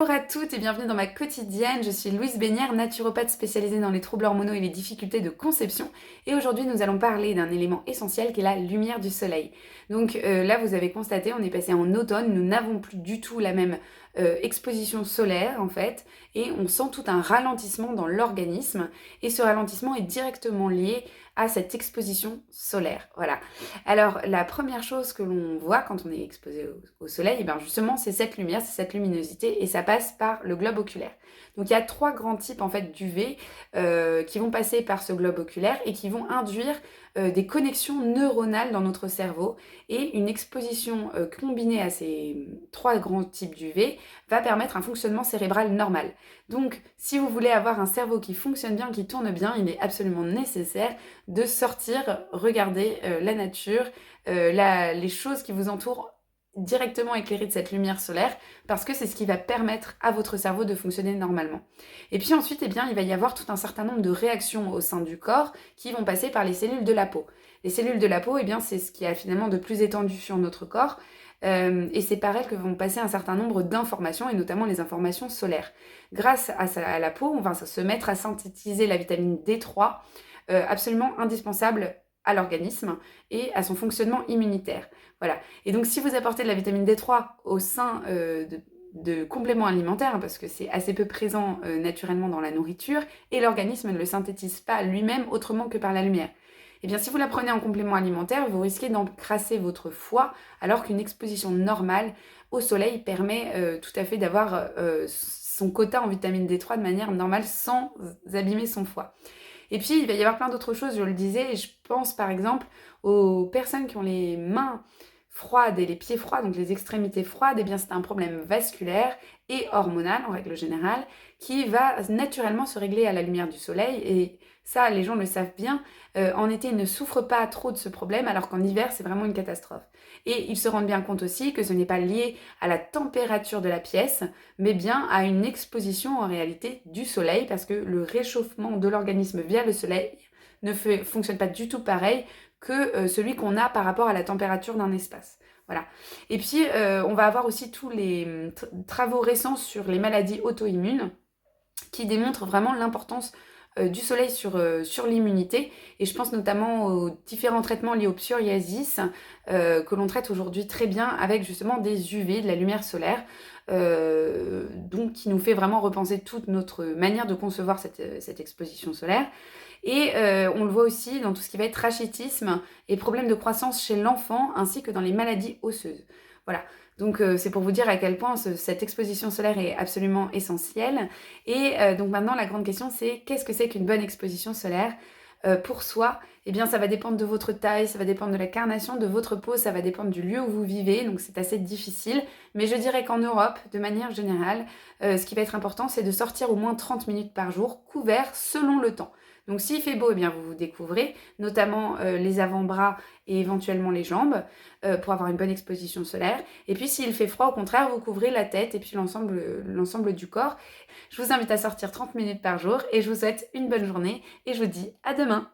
Bonjour à toutes et bienvenue dans ma quotidienne. Je suis Louise Bénière, naturopathe spécialisée dans les troubles hormonaux et les difficultés de conception. Et aujourd'hui, nous allons parler d'un élément essentiel qui est la lumière du soleil. Donc là, vous avez constaté, on est passé en automne, nous n'avons plus du tout la même exposition solaire en fait, et on sent tout un ralentissement dans l'organisme. Et ce ralentissement est directement lié à cette exposition solaire. Voilà. Alors, la première chose que l'on voit quand on est exposé au soleil, eh bien justement, c'est cette lumière, c'est cette luminosité, et ça passe par le globe oculaire. Donc, il y a trois grands types en fait d'UV qui vont passer par ce globe oculaire et qui vont induire des connexions neuronales dans notre cerveau. Et une exposition combinée à ces trois grands types d'UV va permettre un fonctionnement cérébral normal. Donc, si vous voulez avoir un cerveau qui fonctionne bien, qui tourne bien, il est absolument nécessaire de sortir, regarder la nature, les choses qui vous entourent directement éclairées de cette lumière solaire, parce que c'est ce qui va permettre à votre cerveau de fonctionner normalement. Et puis ensuite, eh bien, il va y avoir tout un certain nombre de réactions au sein du corps qui vont passer par les cellules de la peau. Les cellules de la peau, eh bien, c'est ce qui a finalement de plus étendu sur notre corps, et c'est par elles que vont passer un certain nombre d'informations, et notamment les informations solaires. Grâce à la peau, on va se mettre à synthétiser la vitamine D3, absolument indispensable à l'organisme et à son fonctionnement immunitaire. Voilà. Et donc, si vous apportez de la vitamine D3 au sein de compléments alimentaires, hein, parce que c'est assez peu présent naturellement dans la nourriture, et l'organisme ne le synthétise pas lui-même autrement que par la lumière. Eh bien, si vous la prenez en complément alimentaire, vous risquez d'encrasser votre foie, alors qu'une exposition normale au soleil permet tout à fait d'avoir son quota en vitamine D3 de manière normale sans abîmer son foie. Et puis, il va y avoir plein d'autres choses, je le disais, et je pense par exemple aux personnes qui ont les mains froides et les pieds froids, donc les extrémités froides, eh bien c'est un problème vasculaire et hormonal en règle générale, qui va naturellement se régler à la lumière du soleil, et ça, les gens le savent bien, en été, ils ne souffrent pas trop de ce problème, alors qu'en hiver, c'est vraiment une catastrophe. Et ils se rendent bien compte aussi que ce n'est pas lié à la température de la pièce, mais bien à une exposition en réalité du soleil, parce que le réchauffement de l'organisme via le soleil ne fonctionne pas du tout pareil que celui qu'on a par rapport à la température d'un espace. Voilà. Et puis, on va avoir aussi tous les travaux récents sur les maladies auto-immunes qui démontrent vraiment l'importance du soleil sur l'immunité. Et je pense notamment aux différents traitements liés au psoriasis que l'on traite aujourd'hui très bien avec justement des UV, de la lumière solaire, donc qui nous fait vraiment repenser toute notre manière de concevoir cette exposition solaire. Et on le voit aussi dans tout ce qui va être rachitisme et problèmes de croissance chez l'enfant, ainsi que dans les maladies osseuses. Voilà, donc c'est pour vous dire à quel point cette exposition solaire est absolument essentielle. Et donc maintenant, la grande question, c'est qu'est-ce que c'est qu'une bonne exposition solaire pour soi? Eh bien, ça va dépendre de votre taille, ça va dépendre de la carnation de votre peau, ça va dépendre du lieu où vous vivez, donc c'est assez difficile. Mais je dirais qu'en Europe, de manière générale, ce qui va être important, c'est de sortir au moins 30 minutes par jour, couvert selon le temps. Donc s'il fait beau, eh bien vous vous découvrez, notamment les avant-bras et éventuellement les jambes, pour avoir une bonne exposition solaire. Et puis s'il fait froid, au contraire, vous couvrez la tête et puis l'ensemble du corps. Je vous invite à sortir 30 minutes par jour et je vous souhaite une bonne journée et je vous dis à demain.